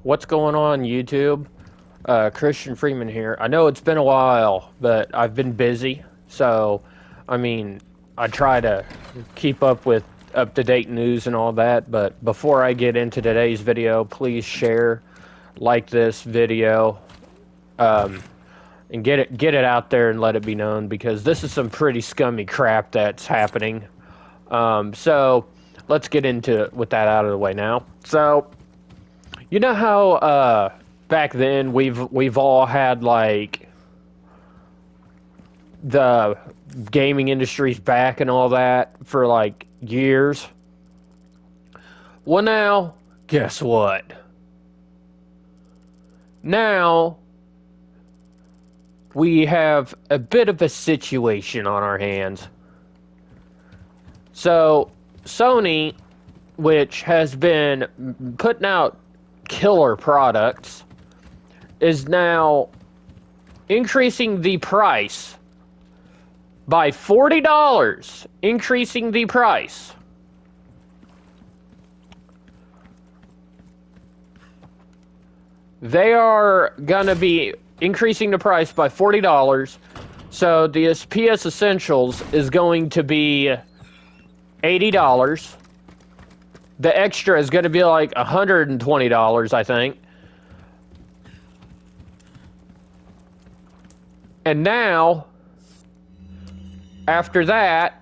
What's going on, YouTube? Christian Freeman here. I know it's been a while, but I've been busy. So, I mean, I try to keep up with up-to-date news and all that. But before I get into today's video, please share, like this video, um, and get it out there and let it be known because this is some pretty scummy crap that's happening. So, let's get into it with that out of the way now. So. You know how back then we've all had like the gaming industry's back and all that for like years? Well, now guess what? Now we have a bit of a situation on our hands. So Sony, which has been putting out killer products, is now increasing the price by $40. Increasing the price. They are gonna be increasing the price by $40. So the PS Essentials is going to be $80. The extra is going to be like $120, I think. And now, after that,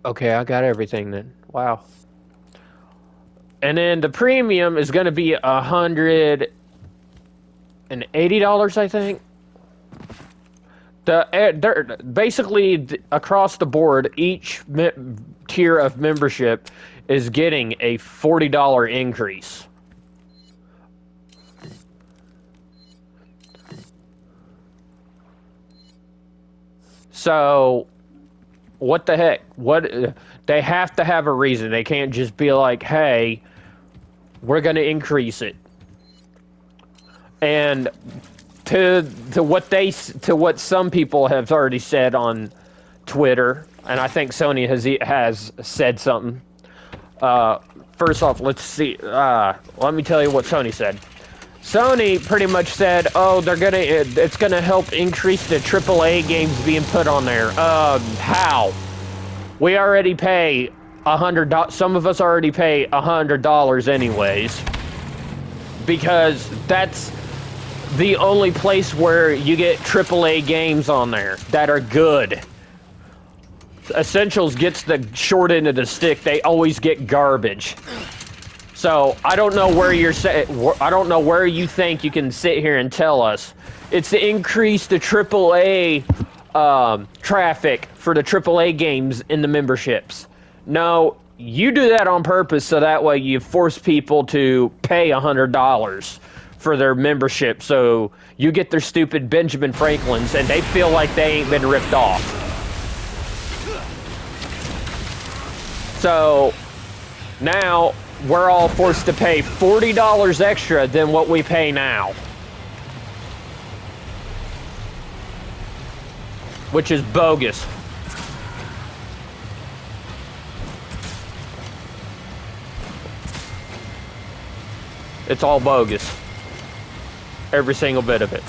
okay, I got everything then. Wow. And then the premium is going to be $180, I think. Basically, across the board, each tier of membership is getting a $40 increase. So, what the heck? They have to have a reason. They can't just be like, "Hey, we're going to increase it." And to what some people have already said on Twitter, and I think Sony has said something. First off, let's see. Let me tell you what Sony said. Sony pretty much said, "Oh, it's gonna help increase the AAA games being put on there." How? We already pay $100. Some of us already pay $100 anyways, because that's the only place where you get AAA games on there that are good. Essentials gets the short end of the stick. They always get garbage. So I don't know where I don't know where you think you can sit here and tell us it's to increase the AAA traffic for the AAA games in the memberships. No, you do that on purpose so that way you force people to pay $100 for their membership, so you get their stupid Benjamin Franklins and they feel like they ain't been ripped off. So now we're all forced to pay $40 extra than what we pay now, which is bogus. It's all bogus. Every single bit of it.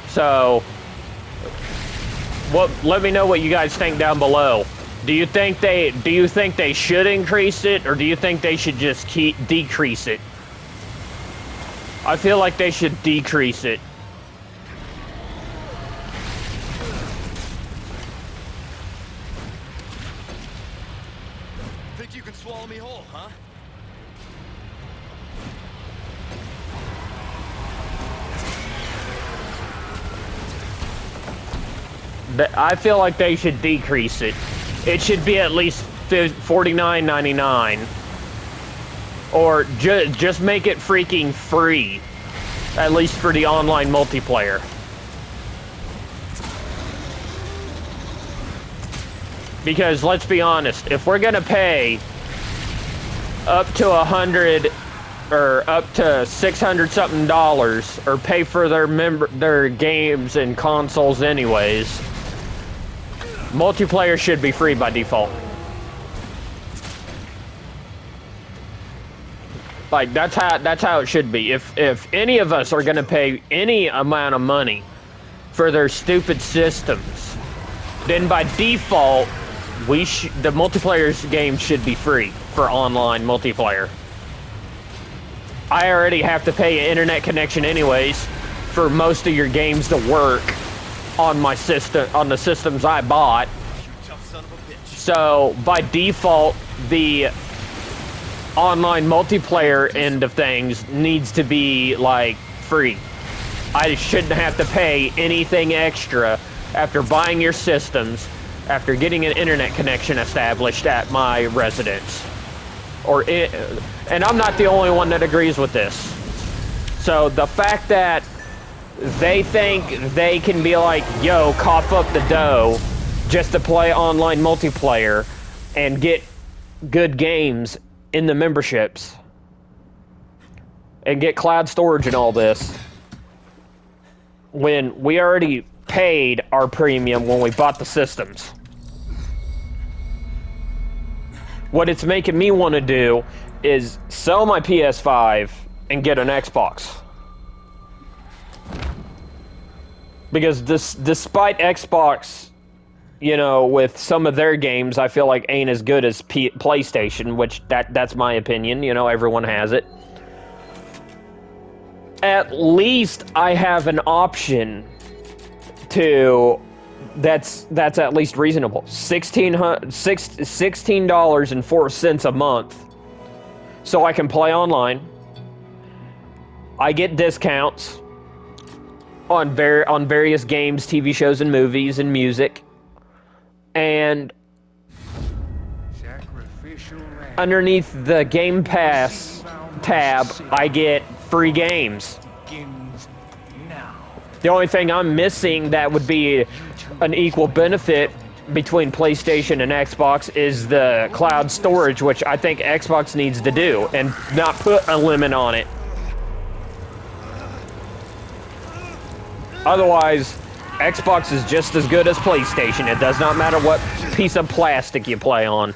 So, let me know what you guys think down below. Do you think they should increase it, or do you think they should just decrease it? I feel like they should decrease it. Think you can swallow me whole, huh? I feel like they should decrease it. It should be at least $49.99. Or just make it freaking free. At least for the online multiplayer. Because let's be honest, if we're gonna pay up to $100 or up to $600 something or pay for their games and consoles anyways, multiplayer should be free by default. Like that's how it should be. If any of us are gonna pay any amount of money for their stupid systems, then by default the multiplayer game should be free for online multiplayer. I already have to pay an internet connection anyways for most of your games to work on my system, on the systems I bought. You tough son of a bitch. So by default, the online multiplayer end of things needs to be like free. I shouldn't have to pay anything extra after buying your systems, after getting an internet connection established at my residence. And I'm not the only one that agrees with this. So the fact that they think they can be like, yo, cough up the dough just to play online multiplayer and get good games in the memberships and get cloud storage and all this, when we already paid our premium when we bought the systems. What it's making me want to do is sell my PS5 and get an Xbox. Because despite Xbox, you know, with some of their games, I feel like ain't as good as PlayStation, which that's my opinion, you know, everyone has it. At least I have an option to that's at least reasonable. $16.04 a month, so I can play online. I get discounts on various games, TV shows, and movies, and music. And underneath the Game Pass tab, I get free games. The only thing I'm missing that would be an equal benefit between PlayStation and Xbox is the cloud storage, which I think Xbox needs to do, and not put a limit on it. Otherwise, Xbox is just as good as PlayStation. It does not matter what piece of plastic you play on.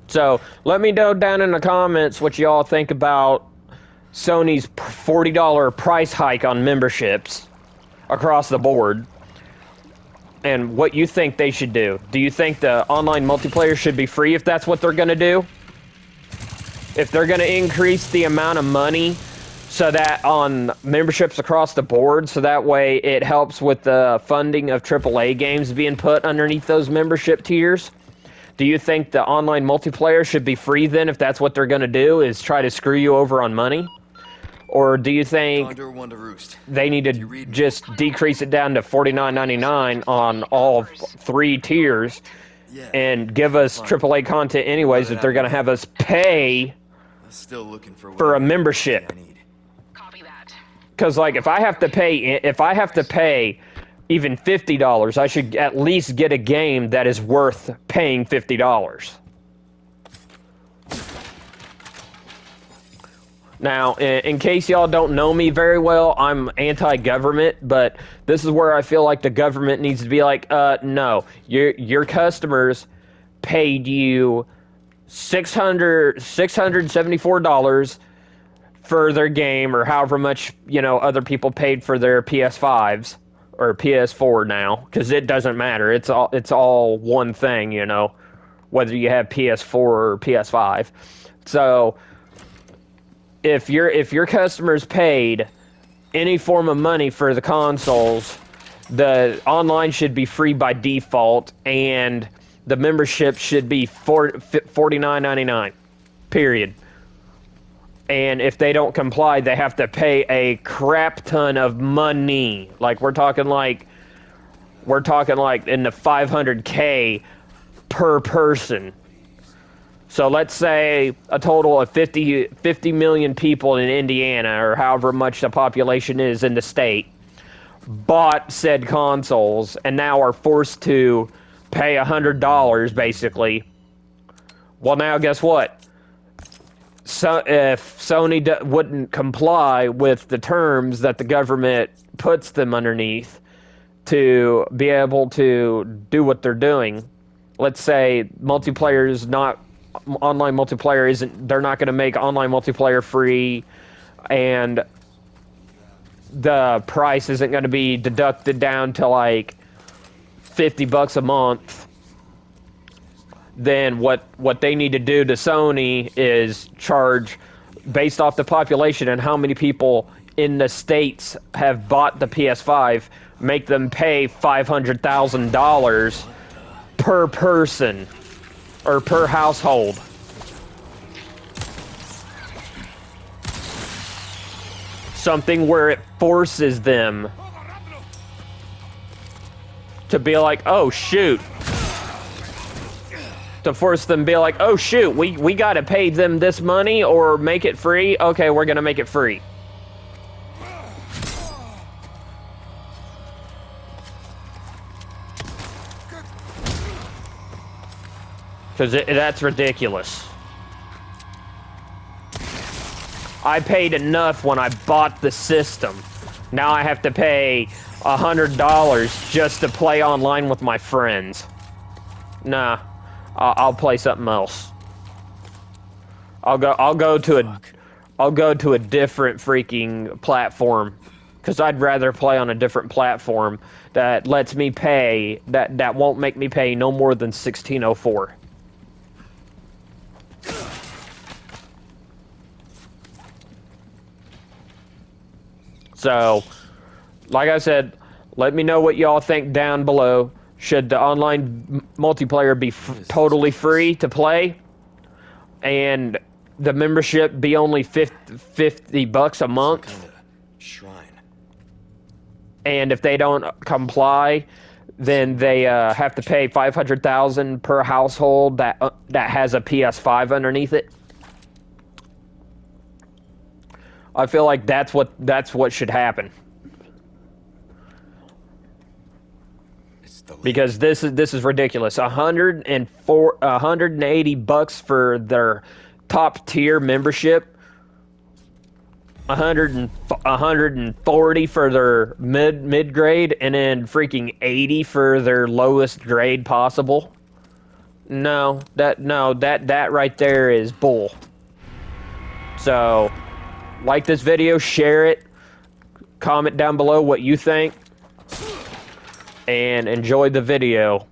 So, let me know down in the comments what y'all think about Sony's $40 price hike on memberships across the board, and what you think they should do. Do you think the online multiplayer should be free if that's what they're going to do? If they're going to increase the amount of money so that on memberships across the board, so that way it helps with the funding of AAA games being put underneath those membership tiers? Do you think the online multiplayer should be free then if that's what they're going to do, is try to screw you over on money? Or do you think they need to just decrease it down to $49.99 on all three tiers and give us AAA content anyways if they're going to have us pay for a membership? Because like if I have to pay even $50, I should at least get a game that is worth paying $50. Now, in case y'all don't know me very well, I'm anti-government, but this is where I feel like the government needs to be like, no, your customers paid you $674 for their game, or however much, you know, other people paid for their PS5s or PS4 now, because it doesn't matter. It's all one thing, you know, whether you have PS4 or PS5. So if your customers paid any form of money for the consoles, the online should be free by default, and the membership should be $49.99, period. And if they don't comply, they have to pay a crap ton of money. Like we're talking like in the $500K per person. So let's say a total of 50 million people in Indiana, or however much the population is in the state, bought said consoles and now are forced to pay $100 basically. Well, now guess what? Sony wouldn't comply with the terms that the government puts them underneath to be able to do what they're doing, let's say multiplayer is not online multiplayer isn't they're not going to make online multiplayer free, and the price isn't going to be deducted down to like $50 a month, then what they need to do to Sony is charge based off the population and how many people in the States have bought the PS5, make them pay $500,000 per person or per household. Something where it forces them to be like, oh shoot. To force them to be like, oh shoot, we gotta pay them this money or make it free? Okay, we're gonna make it free. Because that's ridiculous. I paid enough when I bought the system. Now I have to pay $100 just to play online with my friends. Nah, I'll play something else. I'll go to a different freaking platform, because I'd rather play on a different platform that lets me pay that won't make me pay no more than $16.04. So, like I said, let me know what y'all think down below. Should the online multiplayer be totally free to play, and the membership be only $50 a month? Some kind of shrine. And if they don't comply, then they have to pay $500,000 per household that has a PS5 underneath it. I feel like that's what should happen. Because this is ridiculous. $180 for their top tier membership. 140 for their mid grade, and then freaking 80 for their lowest grade possible. That right there is bull. So, like this video, share it, comment down below what you think, and enjoy the video.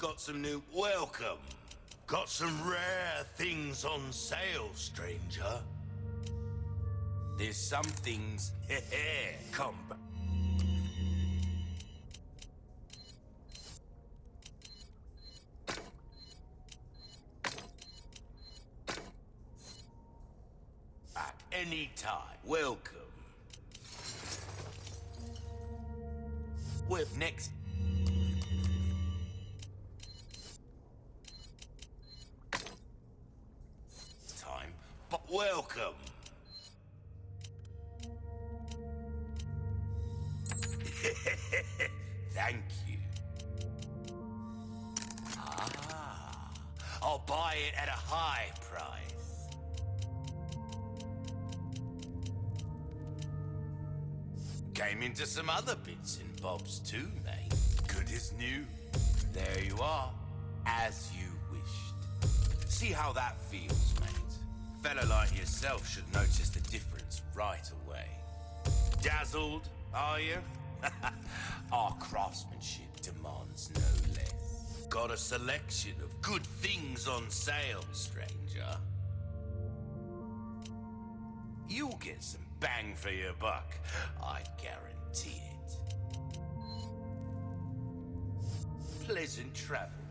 got some new... Welcome. Got some rare things on sale, stranger. There's some things... Come back. Back anytime. Welcome. Well, next... time, but welcome. Thank you. I'll buy it at a high price. Came into some other bits and bobs too, mate. Good as new. There you are, as you wished. See how that feels, mate. Fella like yourself should notice the difference right away. Dazzled, are you? Our craftsmanship demands no less. Got a selection of good things on sale, stranger. You'll get some bang for your buck, I guarantee it. Pleasant travel.